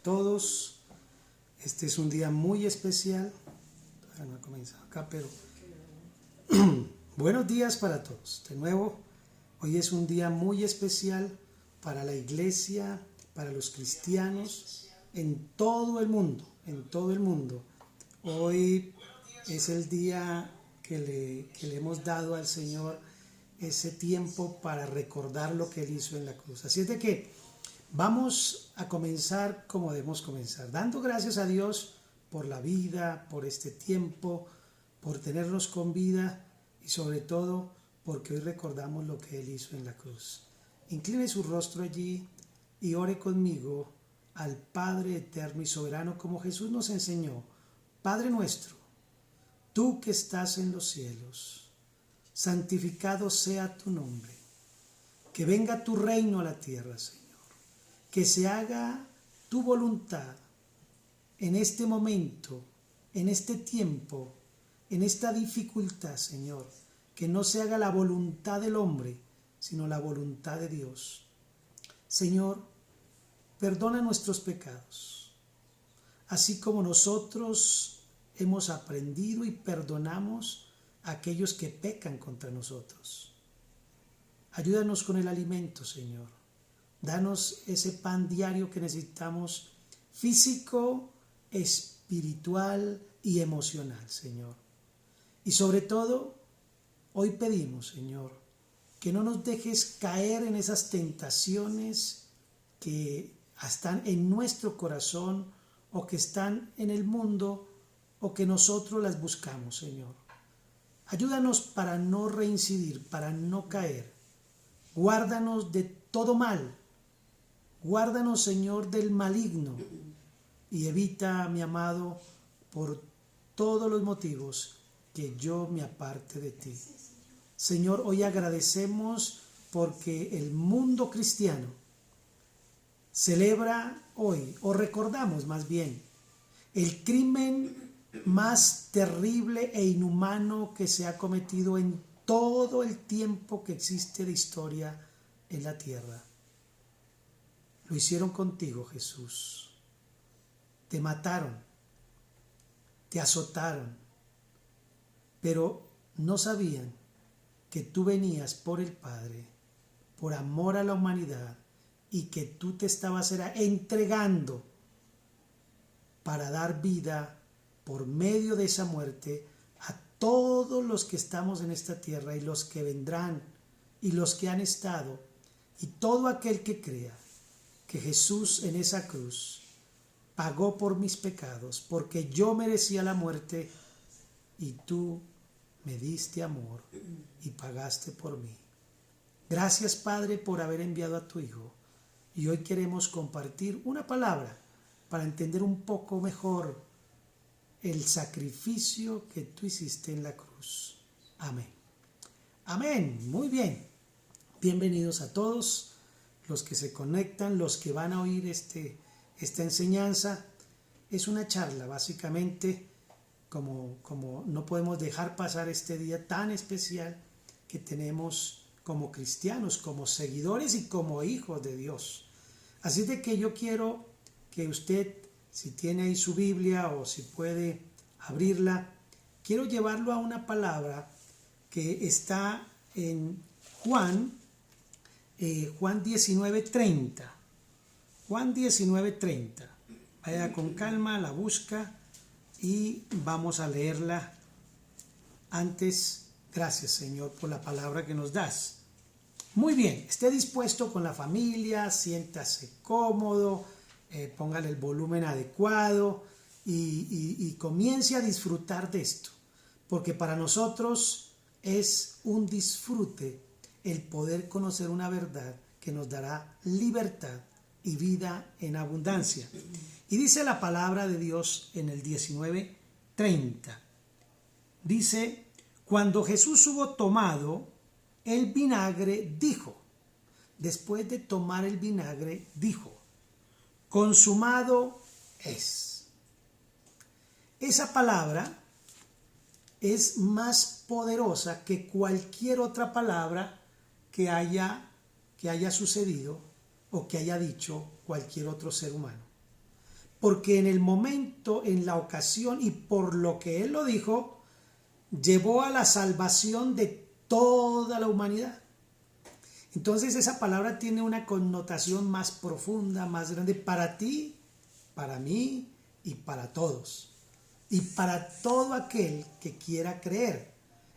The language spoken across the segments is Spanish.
todos. Este es un día muy especial. No he comenzado acá, pero buenos días para todos. De nuevo, hoy es un día muy especial para la iglesia, para los cristianos en todo el mundo, Hoy es el día que le hemos dado al Señor ese tiempo para recordar lo que Él hizo en la cruz. Así es de que vamos a comenzar como debemos comenzar, dando gracias a Dios por la vida, por este tiempo, por tenernos con vida y sobre todo porque hoy recordamos lo que Él hizo en la cruz. Incline su rostro allí y ore conmigo al Padre eterno y soberano como Jesús nos enseñó. Padre nuestro, tú que estás en los cielos, santificado sea tu nombre. Que venga tu reino a la tierra, Señor. Que se haga tu voluntad en este momento, en este tiempo, en esta dificultad, Señor. Que no se haga la voluntad del hombre, sino la voluntad de Dios. Señor, perdona nuestros pecados, así como nosotros hemos aprendido y perdonamos a aquellos que pecan contra nosotros. Ayúdanos con el alimento, Señor. Danos ese pan diario que necesitamos, físico, espiritual y emocional, Señor. Y sobre todo, hoy pedimos, Señor, que no nos dejes caer en esas tentaciones que están en nuestro corazón o que están en el mundo o que nosotros las buscamos, Señor. Ayúdanos para no reincidir, para no caer. Guárdanos de todo mal. Guárdanos, Señor, del maligno. Y evita, mi amado, por todos los motivos, que yo me aparte de ti. Señor, hoy agradecemos porque el mundo cristiano celebra hoy, o recordamos más bien, el crimen más terrible e inhumano que se ha cometido en todo el tiempo que existe de historia en la tierra. Lo hicieron contigo, Jesús. Te mataron, te azotaron, pero no sabían que tú venías por el Padre, por amor a la humanidad, y que tú te estabas entregando para dar vida por medio de esa muerte a todos los que estamos en esta tierra y los que vendrán y los que han estado y todo aquel que crea que Jesús en esa cruz pagó por mis pecados porque yo merecía la muerte y tú me diste amor y pagaste por mí. Gracias, Padre, por haber enviado a tu Hijo. Y hoy queremos compartir una palabra para entender un poco mejor el sacrificio que tú hiciste en la cruz. Amén. Amén. Muy bien. Bienvenidos a todos los que se conectan, los que van a oír esta enseñanza. Es una charla, básicamente, como no podemos dejar pasar este día tan especial que tenemos como cristianos, como seguidores y como hijos de Dios. Así de que yo quiero que usted, si tiene ahí su Biblia o si puede abrirla, quiero llevarlo a una palabra que está en Juan 19:30. Juan 19:30. Vaya con calma, la busca y vamos a leerla. Antes, gracias, Señor, por la palabra que nos das. Muy bien, esté dispuesto con la familia, siéntase cómodo, póngale el volumen adecuado y comience a disfrutar de esto, porque para nosotros es un disfrute el poder conocer una verdad que nos dará libertad y vida en abundancia. Y dice la palabra de Dios en el 19:30. Dice, cuando Jesús hubo tomado el vinagre, dijo, después de tomar el vinagre, dijo, consumado es. Esa palabra es más poderosa que cualquier otra palabra que haya sucedido o que haya dicho cualquier otro ser humano. porque en el momento, en la ocasión y por lo que Él lo dijo, llevó a la salvación de toda la humanidad. Entonces esa palabra tiene una connotación más profunda, más grande para ti, para mí y para todos. Y para todo aquel que quiera creer.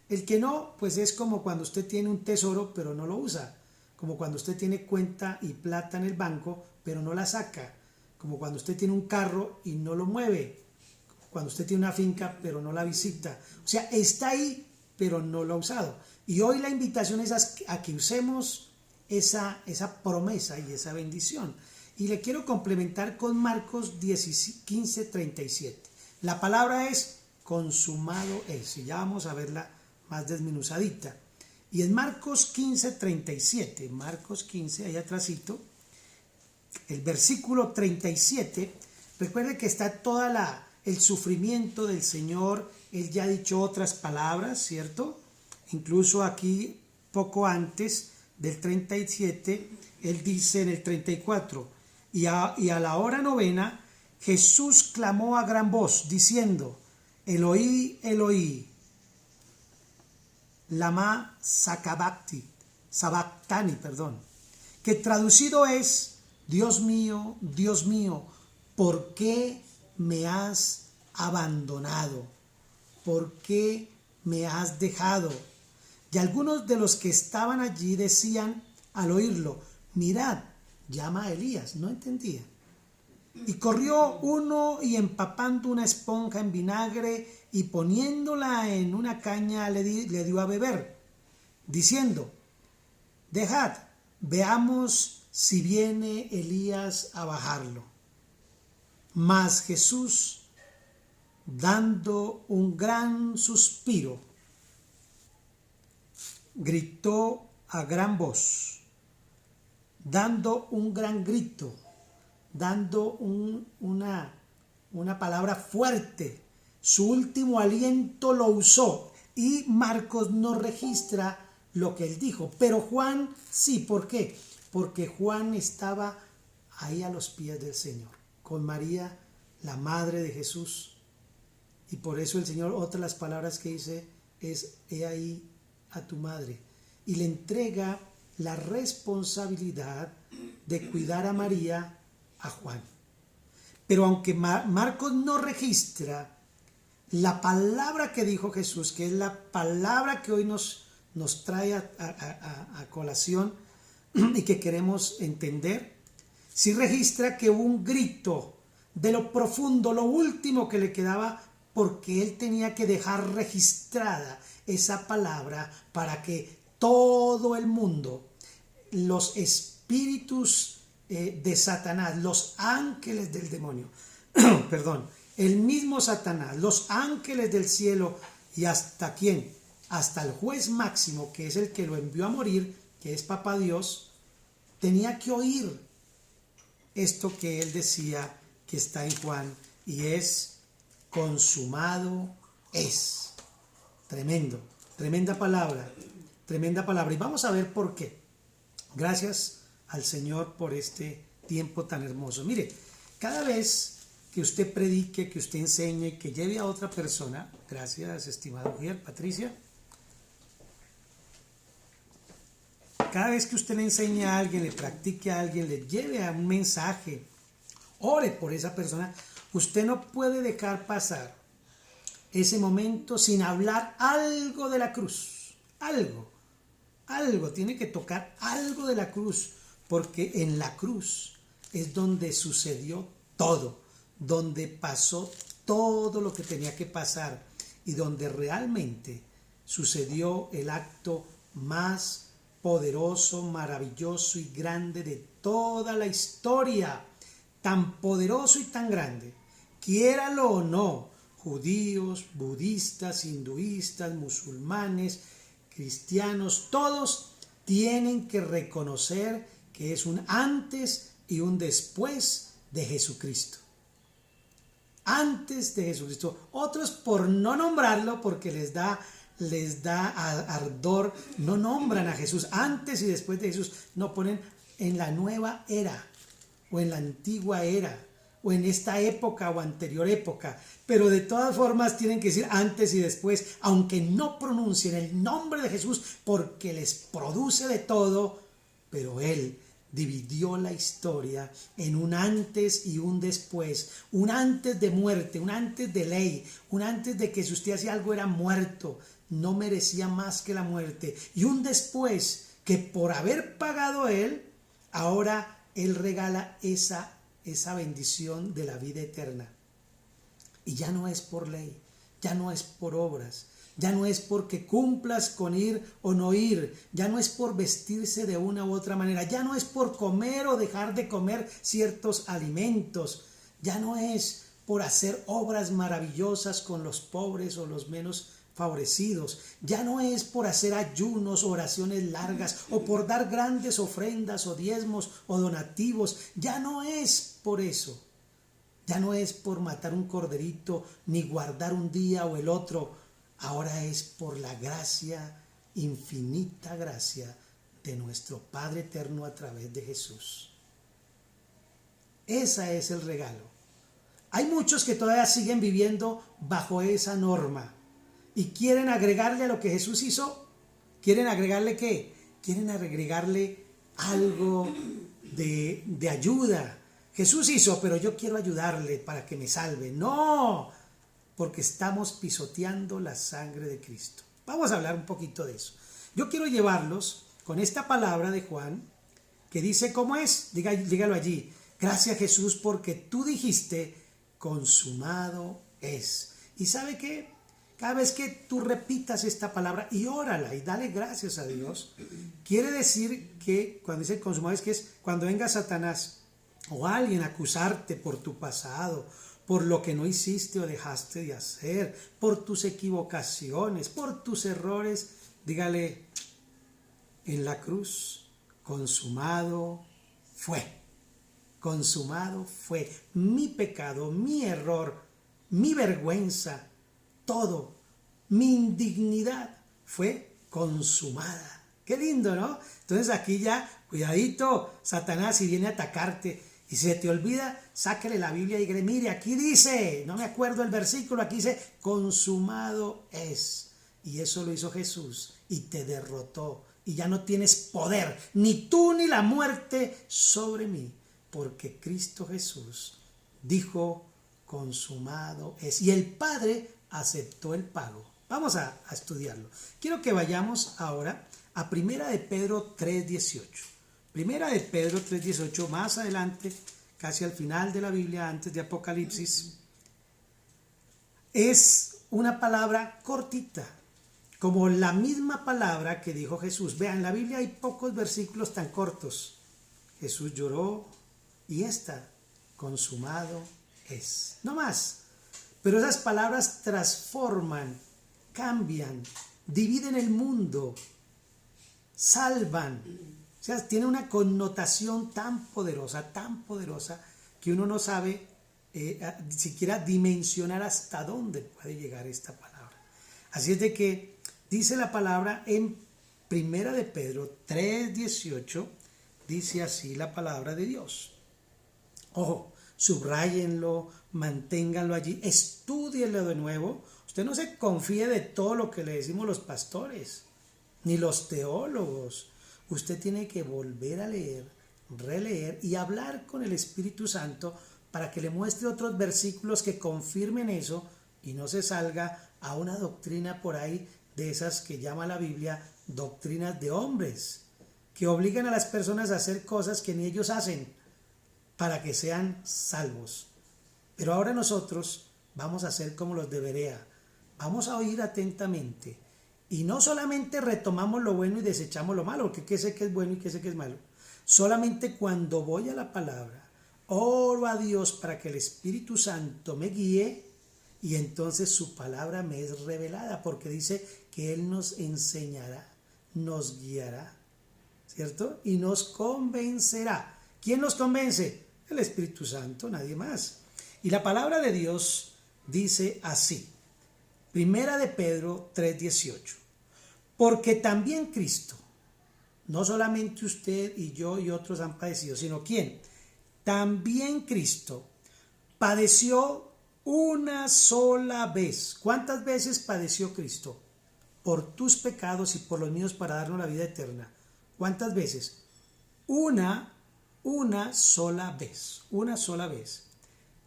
El que no, pues es como cuando usted tiene un tesoro pero no lo usa. Como cuando usted tiene cuenta y plata en el banco pero no la saca. Como cuando usted tiene un carro y no lo mueve. Cuando usted tiene una finca pero no la visita. O sea, está ahí pero no lo ha usado. Y hoy la invitación es a que usemos esa promesa y esa bendición. Y le quiero complementar con Marcos 15:37. La palabra es consumado es. Y ya vamos a verla más desmenuzadita. Y en Marcos 15:37, Marcos 15, ahí atrásito, el versículo 37, recuerde que está toda el sufrimiento del Señor. Él ya ha dicho otras palabras, ¿cierto? Incluso aquí, poco antes del 37, Él dice en el 34, y a la hora novena, Jesús clamó a gran voz, diciendo, Eloí, Eloí, lama sabactani, que traducido es, Dios mío, ¿por qué me has abandonado? ¿Por qué me has dejado? Y algunos de los que estaban allí decían al oírlo, mirad, llama a Elías. No entendía. Y corrió uno y empapando una esponja en vinagre y poniéndola en una caña le dio a beber, diciendo, dejad, veamos si viene Elías a bajarlo. Mas Jesús, dando un gran suspiro, gritó a gran voz, dando un gran grito, dando una palabra fuerte. Su último aliento lo usó y Marcos no registra lo que él dijo, pero Juan sí. ¿Por qué? Porque Juan estaba ahí a los pies del Señor, con María, la madre de Jesús, y por eso el Señor, otra de las palabras que dice es, he ahí a tu madre, y le entrega la responsabilidad de cuidar a María a Juan. Pero aunque Marcos no registra la palabra que dijo Jesús, que es la palabra que hoy nos trae a colación y que queremos entender, sí registra que hubo un grito de lo profundo, lo último que le quedaba, porque él tenía que dejar registrada esa palabra para que todo el mundo, los espíritus de Satanás, los ángeles del demonio, perdón, el mismo Satanás, los ángeles del cielo y hasta quién, hasta el juez máximo, que es el que lo envió a morir, que es Papá Dios, tenía que oír esto que él decía que está en Juan, y es consumado es. Tremendo, tremenda palabra. Y vamos a ver por qué. Gracias al Señor por este tiempo tan hermoso. Mire, cada vez que usted predique, que usted enseñe, que lleve a otra persona, gracias, estimado Javier, Patricia, cada vez que usted le enseñe a alguien, le practique a alguien, le lleve a un mensaje, ore por esa persona, usted no puede dejar pasar ese momento sin hablar algo de la cruz, algo, tiene que tocar algo de la cruz, porque en la cruz es donde sucedió todo, donde pasó todo lo que tenía que pasar y donde realmente sucedió el acto más poderoso, maravilloso y grande de toda la historia, tan poderoso y tan grande, quiéralo o no, judíos, budistas, hinduistas, musulmanes, cristianos, todos tienen que reconocer que es un antes y un después de Jesucristo. Antes de Jesucristo. Otros por no nombrarlo, porque les da ardor, no nombran a Jesús antes y después de Jesús, no ponen en la nueva era o en la antigua era o en esta época o anterior época, pero de todas formas tienen que decir antes y después, aunque no pronuncien el nombre de Jesús porque les produce de todo, pero Él dividió la historia en un antes y un después, un antes de muerte, un antes de ley, un antes de que si usted hacía algo era muerto, no merecía más que la muerte, y un después que por haber pagado Él, ahora Él regala esa bendición de la vida eterna. Y ya no es por ley, ya no es por obras, ya no es porque cumplas con ir o no ir, ya no es por vestirse de una u otra manera, ya no es por comer o dejar de comer ciertos alimentos, ya no es por hacer obras maravillosas con los pobres o los menos favorecidos, ya no es por hacer ayunos, oraciones largas o por dar grandes ofrendas o diezmos o donativos, ya no es por eso, ya no es por matar un corderito ni guardar un día o el otro, ahora es por la gracia, infinita gracia de nuestro Padre eterno a través de Jesús. Ese es el regalo. Hay muchos que todavía siguen viviendo bajo esa norma y quieren agregarle a lo que Jesús hizo. ¿Quieren agregarle qué? Quieren agregarle algo de ayuda. Jesús hizo, pero yo quiero ayudarle para que me salve. No, porque estamos pisoteando la sangre de Cristo. Vamos a hablar un poquito de eso. Yo quiero llevarlos con esta palabra de Juan, que dice cómo es. Dígalo allí. Gracias, Jesús, porque tú dijiste, consumado es. ¿Y sabe qué? Cada vez que tú repitas esta palabra y órala y dale gracias a Dios, quiere decir que cuando dice consumado es que es cuando venga Satanás o alguien a acusarte por tu pasado, por lo que no hiciste o dejaste de hacer, por tus equivocaciones, por tus errores, dígale en la cruz, consumado fue. Consumado fue mi pecado, mi error, mi vergüenza, todo, mi indignidad fue consumada. Qué lindo, ¿no? Entonces aquí ya, cuidadito, Satanás, si viene a atacarte y se te olvida, sáquele la Biblia y dígale, mire, aquí dice, no me acuerdo el versículo, aquí dice, consumado es. Y eso lo hizo Jesús y te derrotó. Y ya no tienes poder, ni tú ni la muerte sobre mí. Porque Cristo Jesús dijo, consumado es. Y el Padre aceptó el pago. Vamos a estudiarlo. Quiero que vayamos ahora a 1 de Pedro 3:18. 1 de Pedro 3:18, más adelante, casi al final de la Biblia, antes de Apocalipsis. Es una palabra cortita, como la misma palabra que dijo Jesús. Vean, en la Biblia hay pocos versículos tan cortos. Jesús lloró, y consumado es. No más. Pero esas palabras transforman, cambian, dividen el mundo, salvan. O sea, tiene una connotación tan poderosa, que uno no sabe siquiera dimensionar hasta dónde puede llegar esta palabra. Así es de que dice la palabra en 1 de Pedro 3:18, dice así la palabra de Dios. Ojo, subrayenlo, manténganlo allí, estúdienlo de nuevo. Usted no se confíe de todo lo que le decimos los pastores, ni los teólogos. Usted tiene que volver a leer, releer y hablar con el Espíritu Santo para que le muestre otros versículos que confirmen eso y no se salga a una doctrina por ahí de esas que llama la Biblia doctrinas de hombres, que obligan a las personas a hacer cosas que ni ellos hacen, para que sean salvos. Pero ahora nosotros vamos a hacer como los de Berea. Vamos a oír atentamente. Y no solamente retomamos lo bueno y desechamos lo malo, porque qué sé que es bueno y qué sé que es malo. Solamente cuando voy a la palabra, oro a Dios para que el Espíritu Santo me guíe y entonces su palabra me es revelada, porque dice que Él nos enseñará, nos guiará, ¿cierto? Y nos convencerá. ¿Quién nos convence? El Espíritu Santo, nadie más. Y la palabra de Dios dice así, 1 de Pedro 3:18, porque también Cristo, no solamente usted y yo y otros han padecido, sino ¿quién? También Cristo padeció una sola vez. ¿Cuántas veces padeció Cristo? Por tus pecados y por los míos para darnos la vida eterna. ¿Cuántas veces? Una sola vez. Una sola vez.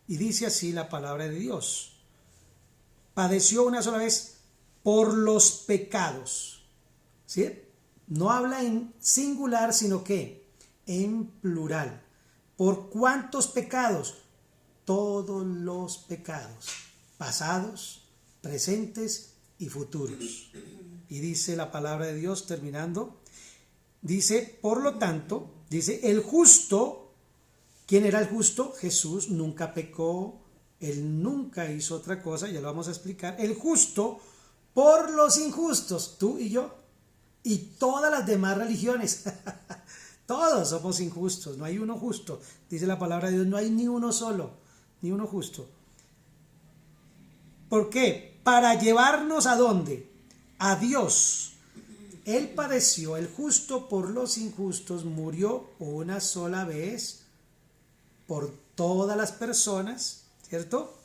Y dice así la palabra de Dios. Padeció una sola vez por los pecados. ¿Sí? No habla en singular, sino que en plural. ¿Por cuántos pecados? Todos los pecados, pasados, presentes y futuros. Y dice la palabra de Dios, terminando, dice, por lo tanto, dice, el justo, ¿quién era el justo? Jesús nunca pecó, él nunca hizo otra cosa, ya lo vamos a explicar. El justo por los injustos, tú y yo, y todas las demás religiones. Todos somos injustos, no hay uno justo. Dice la palabra de Dios, no hay ni uno solo, ni uno justo. ¿Por qué? Para llevarnos ¿a dónde? A Dios. Él padeció, el justo por los injustos, murió una sola vez por todas las personas, ¿cierto?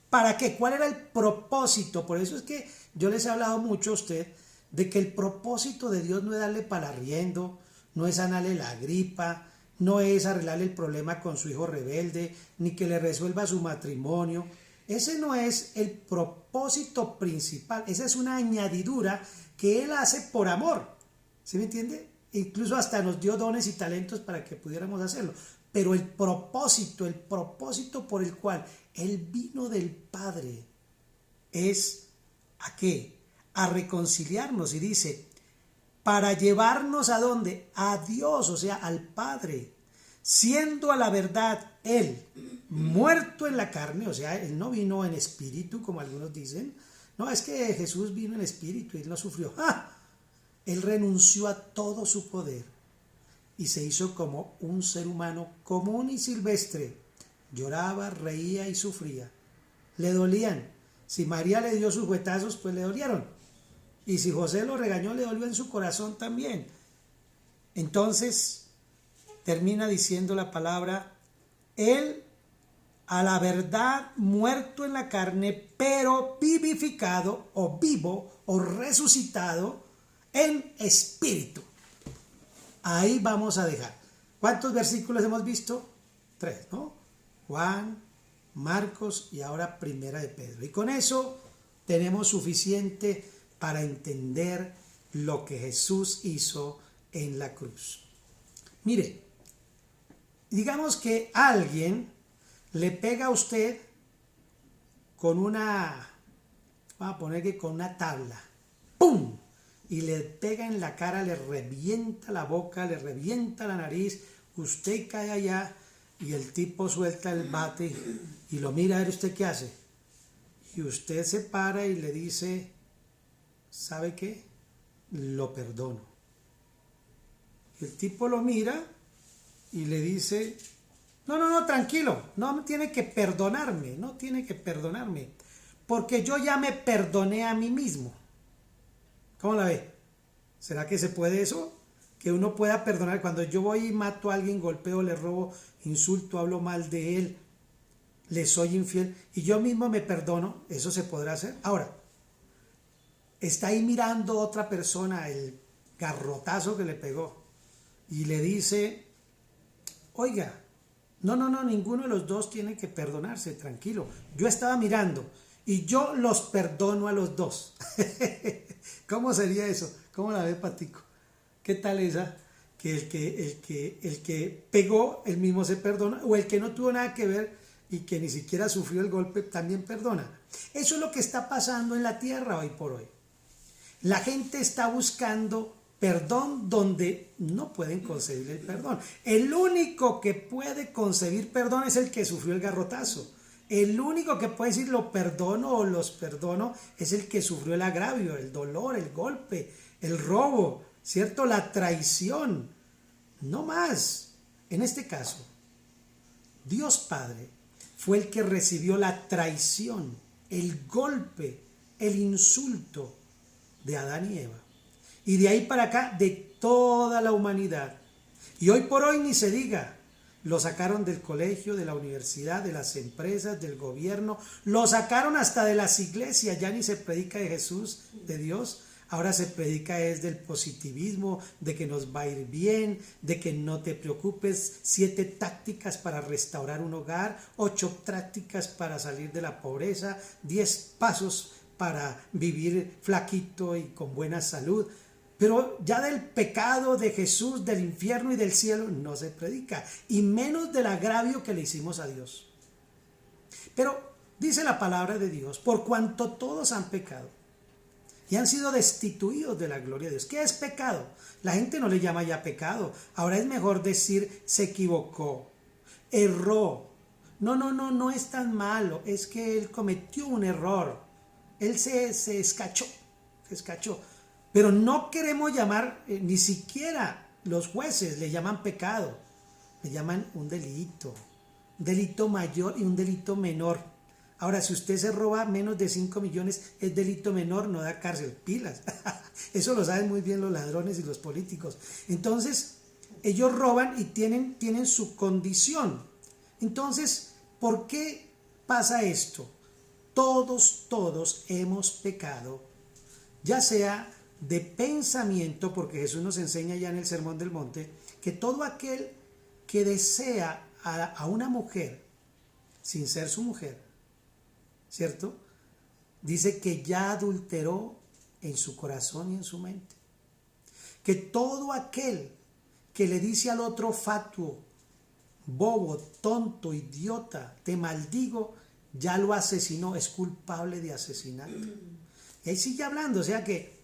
¿Para qué? ¿Cuál era el propósito? Por eso es que yo les he hablado mucho a usted de que el propósito de Dios no es darle para arriendo, no es sanarle la gripa, no es arreglarle el problema con su hijo rebelde, ni que le resuelva su matrimonio. Ese no es el propósito principal, esa es una añadidura que Él hace por amor, ¿sí me entiende? Incluso hasta nos dio dones y talentos para que pudiéramos hacerlo. Pero el propósito por el cual Él vino del Padre es ¿a qué? A reconciliarnos, y dice, para llevarnos ¿a dónde? A Dios, o sea, al Padre, siendo a la verdad Él muerto en la carne, o sea, Él no vino en espíritu, como algunos dicen. No, es que Jesús vino en espíritu y Él no sufrió. ¡Ah! Él renunció a todo su poder y se hizo como un ser humano común y silvestre. Lloraba, reía y sufría. Le dolían. Si María le dio sus juetazos, pues le dolieron. Y si José lo regañó, le dolió en su corazón también. Entonces, termina diciendo la palabra, Él a la verdad muerto en la carne, pero vivificado o vivo o resucitado en espíritu. Ahí vamos a dejar. ¿Cuántos versículos hemos visto? 3, ¿no? Juan, Marcos y ahora Primera de Pedro. Y con eso tenemos suficiente para entender lo que Jesús hizo en la cruz. Mire, digamos que alguien le pega a usted con una, vamos a poner que con una tabla, ¡pum! Y le pega en la cara, le revienta la boca, le revienta la nariz, usted cae allá y el tipo suelta el bate y lo mira a ver usted qué hace. Y usted se para y le dice, ¿sabe qué? Lo perdono. Y el tipo lo mira y le dice, no, tranquilo, no tiene que perdonarme, porque yo ya me perdoné a mí mismo. ¿Cómo la ve? ¿Será que se puede eso? Que uno pueda perdonar cuando yo voy y mato a alguien, golpeo, le robo, insulto, hablo mal de él, le soy infiel y yo mismo me perdono, ¿eso se podrá hacer? Ahora, está ahí mirando otra persona el garrotazo que le pegó y le dice, oiga, no, ninguno de los dos tiene que perdonarse, tranquilo. Yo estaba mirando y yo los perdono a los dos. ¿Cómo sería eso? ¿Cómo la ve, Patico? ¿Qué tal esa? Que el que pegó, él mismo se perdona, o el que no tuvo nada que ver y que ni siquiera sufrió el golpe, también perdona. Eso es lo que está pasando en la tierra hoy por hoy. La gente está buscando perdón donde no pueden concebir el perdón. El único que puede concebir perdón es el que sufrió el garrotazo. El único que puede decir lo perdono o los perdono es el que sufrió el agravio, el dolor, el golpe, el robo, ¿cierto? La traición. No más. En este caso, Dios Padre fue el que recibió la traición, el golpe, el insulto de Adán y Eva. Y de ahí para acá, de toda la humanidad. Y hoy por hoy ni se diga, lo sacaron del colegio, de la universidad, de las empresas, del gobierno, lo sacaron hasta de las iglesias, ya ni se predica de Jesús, de Dios, ahora se predica es del positivismo, de que nos va a ir bien, de que no te preocupes, 7 tácticas para restaurar un hogar, 8 tácticas para salir de la pobreza, 10 pasos para vivir flaquito y con buena salud. Pero ya del pecado de Jesús, del infierno y del cielo no se predica, y menos del agravio que le hicimos a Dios. Pero dice la palabra de Dios, por cuanto todos han pecado y han sido destituidos de la gloria de Dios. ¿Qué es pecado? La gente no le llama ya pecado, ahora es mejor decir se equivocó, erró. No es tan malo, es que él cometió un error, él se escachó. Pero no queremos llamar, ni siquiera los jueces le llaman pecado, le llaman un delito mayor y un delito menor. Ahora, si usted se roba menos de 5 millones, es delito menor, no da cárcel, pilas. Eso lo saben muy bien los ladrones y los políticos. Entonces, ellos roban y tienen su condición. Entonces, ¿por qué pasa esto? Todos hemos pecado, ya sea de pensamiento, porque Jesús nos enseña ya en el Sermón del Monte, que todo aquel que desea a una mujer sin ser su mujer, ¿cierto? Dice que ya adulteró en su corazón y en su mente. Que todo aquel que le dice al otro fatuo, bobo, tonto, idiota, te maldigo, ya lo asesinó, es culpable de asesinato. Y ahí sigue hablando, o sea que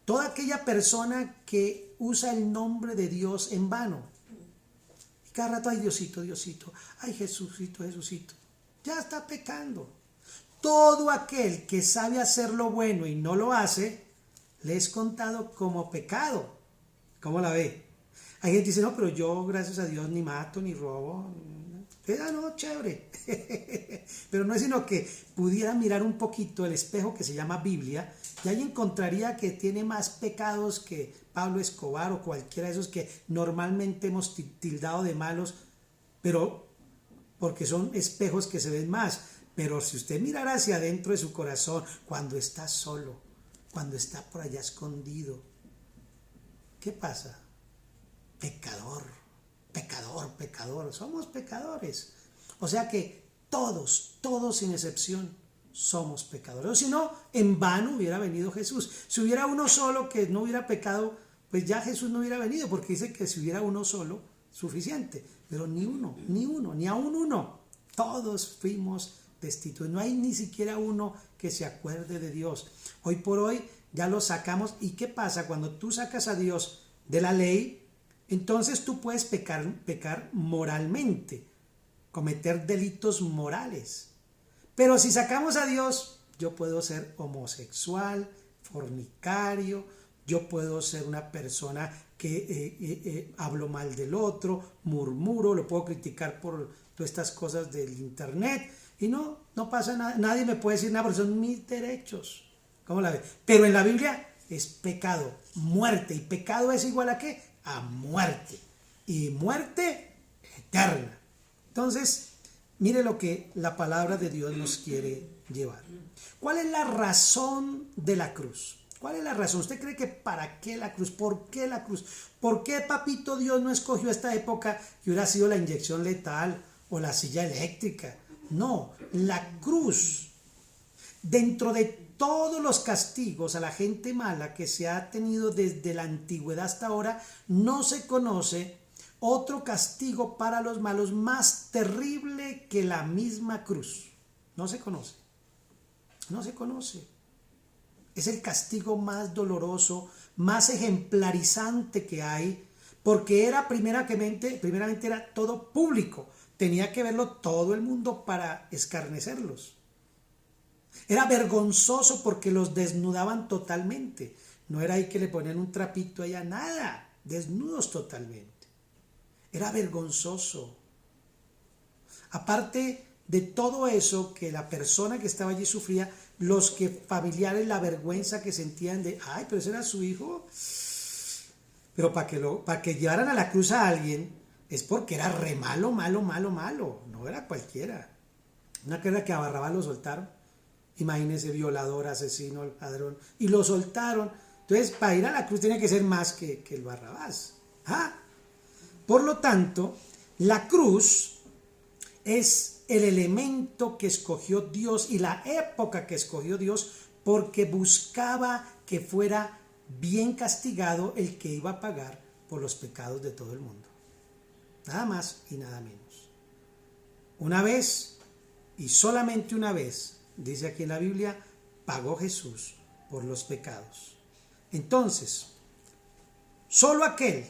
toda aquella persona que usa el nombre de Dios en vano, y cada rato, ay Diosito, ay Jesucito, ya está pecando. Todo aquel que sabe hacer lo bueno y no lo hace, le es contado como pecado. ¿Cómo la ve? Hay gente que dice, no, pero yo, gracias a Dios, ni mato, ni robo. No, chévere. Pero no es sino que pudiera mirar un poquito el espejo que se llama Biblia, y ahí encontraría que tiene más pecados que Pablo Escobar o cualquiera de esos que normalmente hemos tildado de malos, pero porque son espejos que se ven más. Pero si usted mirara hacia adentro de su corazón, cuando está solo, cuando está por allá escondido, ¿qué pasa? Pecador, somos pecadores. O sea que todos sin excepción, somos pecadores. O si no, en vano hubiera venido Jesús. Si hubiera uno solo que no hubiera pecado, pues ya Jesús no hubiera venido, porque dice que si hubiera uno solo, suficiente. Pero ni aún uno. Todos fuimos destituidos. No hay ni siquiera uno que se acuerde de Dios. Hoy por hoy ya lo sacamos. ¿Y qué pasa? Cuando tú sacas a Dios de la ley, entonces tú puedes pecar moralmente, cometer delitos morales. Pero si sacamos a Dios, yo puedo ser homosexual, fornicario, yo puedo ser una persona que hablo mal del otro, murmuro, lo puedo criticar por todas estas cosas del internet y no pasa nada, nadie me puede decir nada porque son mis derechos. ¿Cómo la ve? Pero en la Biblia es pecado, muerte, y pecado es igual a ¿qué? A muerte, y muerte eterna. Entonces, mire lo que la palabra de Dios nos quiere llevar. ¿Cuál es la razón de la cruz? ¿Cuál es la razón? ¿Usted cree que para qué la cruz? ¿Por qué la cruz? ¿Por qué papito Dios no escogió esta época que hubiera sido la inyección letal o la silla eléctrica? No, la cruz, dentro de todos los castigos a la gente mala que se ha tenido desde la antigüedad hasta ahora, no se conoce otro castigo para los malos más terrible que la misma cruz. No se conoce. Es el castigo más doloroso, más ejemplarizante que hay, porque era primeramente era todo público. Tenía que verlo todo el mundo para escarnecerlos. Era vergonzoso porque los desnudaban totalmente. No era ahí que le ponían un trapito allá, nada. Desnudos totalmente. Era vergonzoso. Aparte de todo eso que la persona que estaba allí sufría, los que familiares, la vergüenza que sentían de, ay, pero ese era su hijo. Pero para que llevaran a la cruz a alguien, es porque era re malo, malo, malo, malo. No era cualquiera. Una guerra que a Barrabás lo soltaron. Imagínense, violador, asesino, ladrón. Y lo soltaron. Entonces, para ir a la cruz tiene que ser más que el Barrabás. ¿Ah? Por lo tanto, la cruz es el elemento que escogió Dios y la época que escogió Dios porque buscaba que fuera bien castigado el que iba a pagar por los pecados de todo el mundo. Nada más y nada menos. Una vez y solamente una vez, dice aquí en la Biblia, pagó Jesús por los pecados. Entonces, solo aquel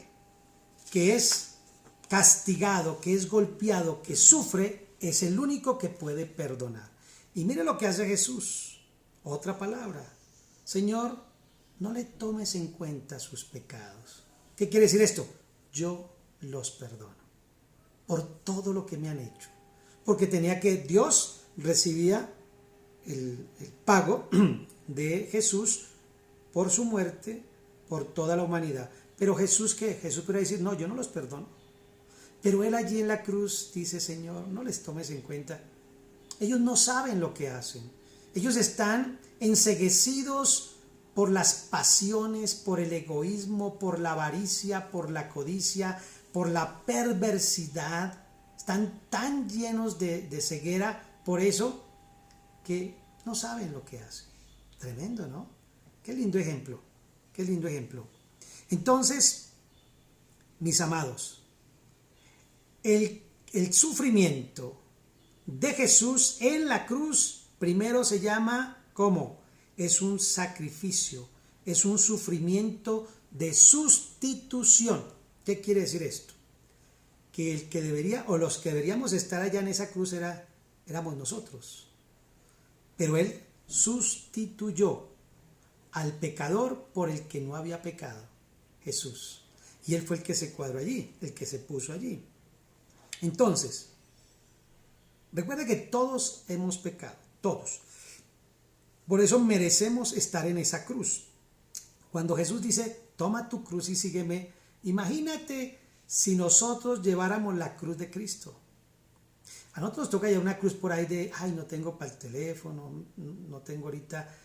que es castigado, que es golpeado, que sufre, es el único que puede perdonar. Y mire lo que hace Jesús. Otra palabra. Señor, no le tomes en cuenta sus pecados. ¿Qué quiere decir esto? Yo los perdono por todo lo que me han hecho. Porque Dios recibía el pago de Jesús por su muerte, por toda la humanidad. Pero Jesús, ¿qué? Jesús puede decir, no, yo no los perdono. Pero Él allí en la cruz dice, Señor, no les tomes en cuenta. Ellos no saben lo que hacen. Ellos están enceguecidos por las pasiones, por el egoísmo, por la avaricia, por la codicia, por la perversidad. Están tan llenos de ceguera por eso que no saben lo que hacen. Tremendo, ¿no? Qué lindo ejemplo, qué lindo ejemplo. Entonces, mis amados, el sufrimiento de Jesús en la cruz primero se llama ¿cómo? Es un sacrificio, es un sufrimiento de sustitución. ¿Qué quiere decir esto? Que el que debería, o los que deberíamos estar allá en esa cruz éramos nosotros. Pero Él sustituyó al pecador por el que no había pecado, Jesús. Y Él fue el que se cuadró allí, el que se puso allí. Entonces, recuerda que todos hemos pecado, todos. Por eso merecemos estar en esa cruz. Cuando Jesús dice, toma tu cruz y sígueme, imagínate si nosotros lleváramos la cruz de Cristo. A nosotros toca llevar una cruz por ahí de, ay, no tengo para el teléfono, no tengo ahorita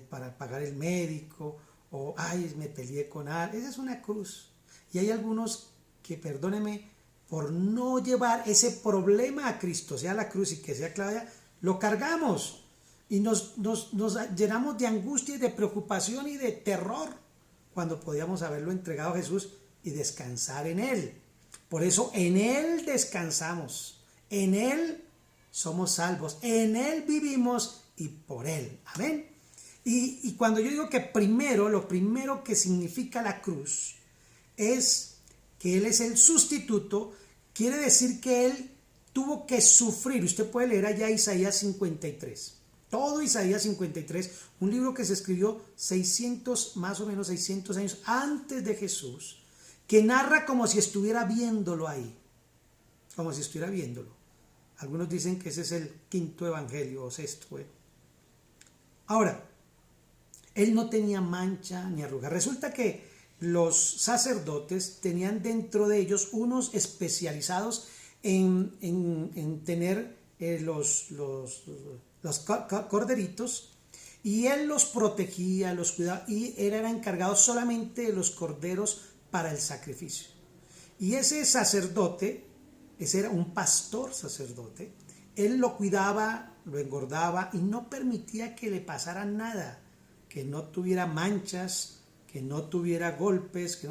para pagar el médico, o ay, me peleé con alguien. Esa es una cruz. Y hay algunos que, perdóneme, por no llevar ese problema a Cristo, sea la cruz y que sea clavada, lo cargamos y nos llenamos de angustia y de preocupación y de terror cuando podíamos haberlo entregado a Jesús y descansar en Él. Por eso en Él descansamos, en Él somos salvos, en Él vivimos y por Él. Amén. Y cuando yo digo que lo primero que significa la cruz es que Él es el sustituto, quiere decir que Él tuvo que sufrir. Usted puede leer allá Isaías 53. Todo Isaías 53, un libro que se escribió más o menos 600 años antes de Jesús, que narra como si estuviera viéndolo ahí, como si estuviera viéndolo. Algunos dicen que ese es el quinto evangelio o sexto. Bueno. Ahora, Él no tenía mancha ni arruga. Resulta que los sacerdotes tenían dentro de ellos unos especializados en tener los corderitos, y él los protegía, los cuidaba, y él era encargado solamente de los corderos para el sacrificio. Y ese sacerdote, ese era un pastor sacerdote, él lo cuidaba, lo engordaba y no permitía que le pasara nada, que no tuviera manchas, que no tuviera golpes,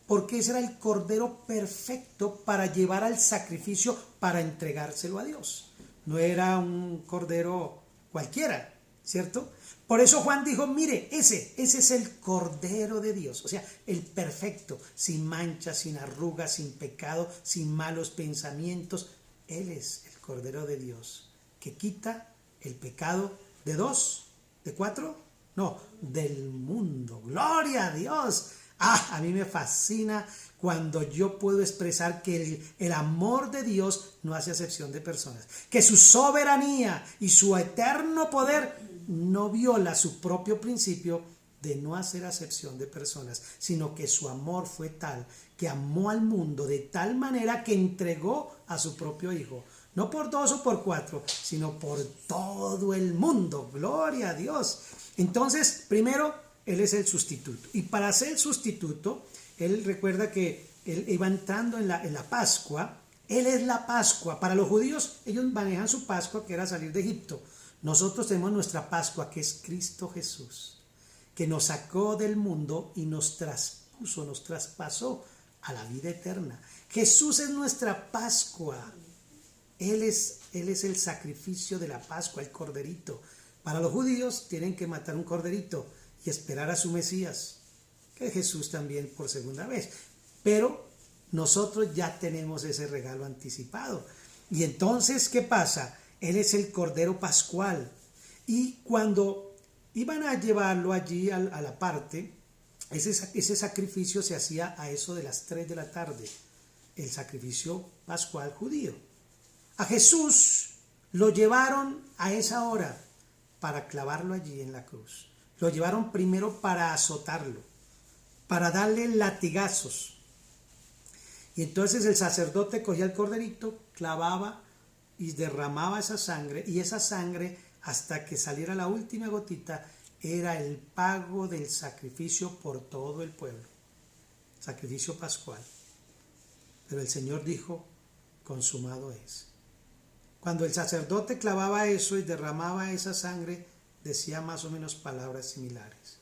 porque ese era el cordero perfecto para llevar al sacrificio, para entregárselo a Dios. No era un cordero cualquiera, ¿cierto? Por eso Juan dijo, mire, ese es el Cordero de Dios, o sea, el perfecto, sin manchas, sin arrugas, sin pecado, sin malos pensamientos. Él es el Cordero de Dios, que quita el pecado de 2, de 4, no, del mundo. ¡Gloria a Dios! A mí me fascina cuando yo puedo expresar que el amor de Dios no hace acepción de personas, que su soberanía y su eterno poder no viola su propio principio de no hacer acepción de personas, sino que su amor fue tal que amó al mundo de tal manera que entregó a su propio Hijo. No por 2 o por 4, sino por todo el mundo. Gloria a Dios. Entonces, primero, Él es el sustituto. Y para ser sustituto, Él recuerda que Él iba entrando en la Pascua. Él es la Pascua. Para los judíos, ellos manejan su Pascua, que era salir de Egipto. Nosotros tenemos nuestra Pascua, que es Cristo Jesús, que nos sacó del mundo y nos traspuso, nos traspasó a la vida eterna. Jesús es nuestra Pascua. Él es el sacrificio de la Pascua, el corderito. Para los judíos tienen que matar un corderito y esperar a su Mesías, que es Jesús también por segunda vez. Pero nosotros ya tenemos ese regalo anticipado. Y entonces, ¿qué pasa? Él es el Cordero Pascual. Y cuando iban a llevarlo allí a la parte, ese sacrificio se hacía a eso de las 3 de la tarde, el sacrificio pascual judío. A Jesús lo llevaron a esa hora para clavarlo allí en la cruz. Lo llevaron primero para azotarlo, para darle latigazos. Y entonces el sacerdote cogía el corderito, clavaba y derramaba esa sangre, y esa sangre, hasta que saliera la última gotita, era el pago del sacrificio por todo el pueblo. Sacrificio pascual. Pero el Señor dijo, consumado es. Cuando el sacerdote clavaba eso y derramaba esa sangre, decía más o menos palabras similares.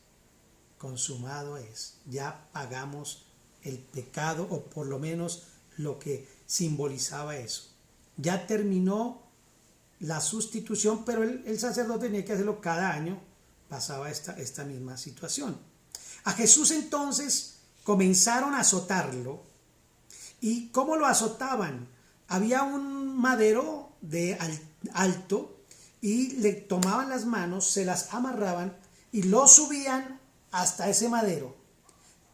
Consumado es. Ya pagamos el pecado, o por lo menos lo que simbolizaba eso. Ya terminó la sustitución, pero el sacerdote tenía que hacerlo cada año. Pasaba esta misma situación. A Jesús entonces comenzaron a azotarlo. ¿Y cómo lo azotaban? Había un madero de alto y le tomaban las manos, se las amarraban y lo subían hasta ese madero.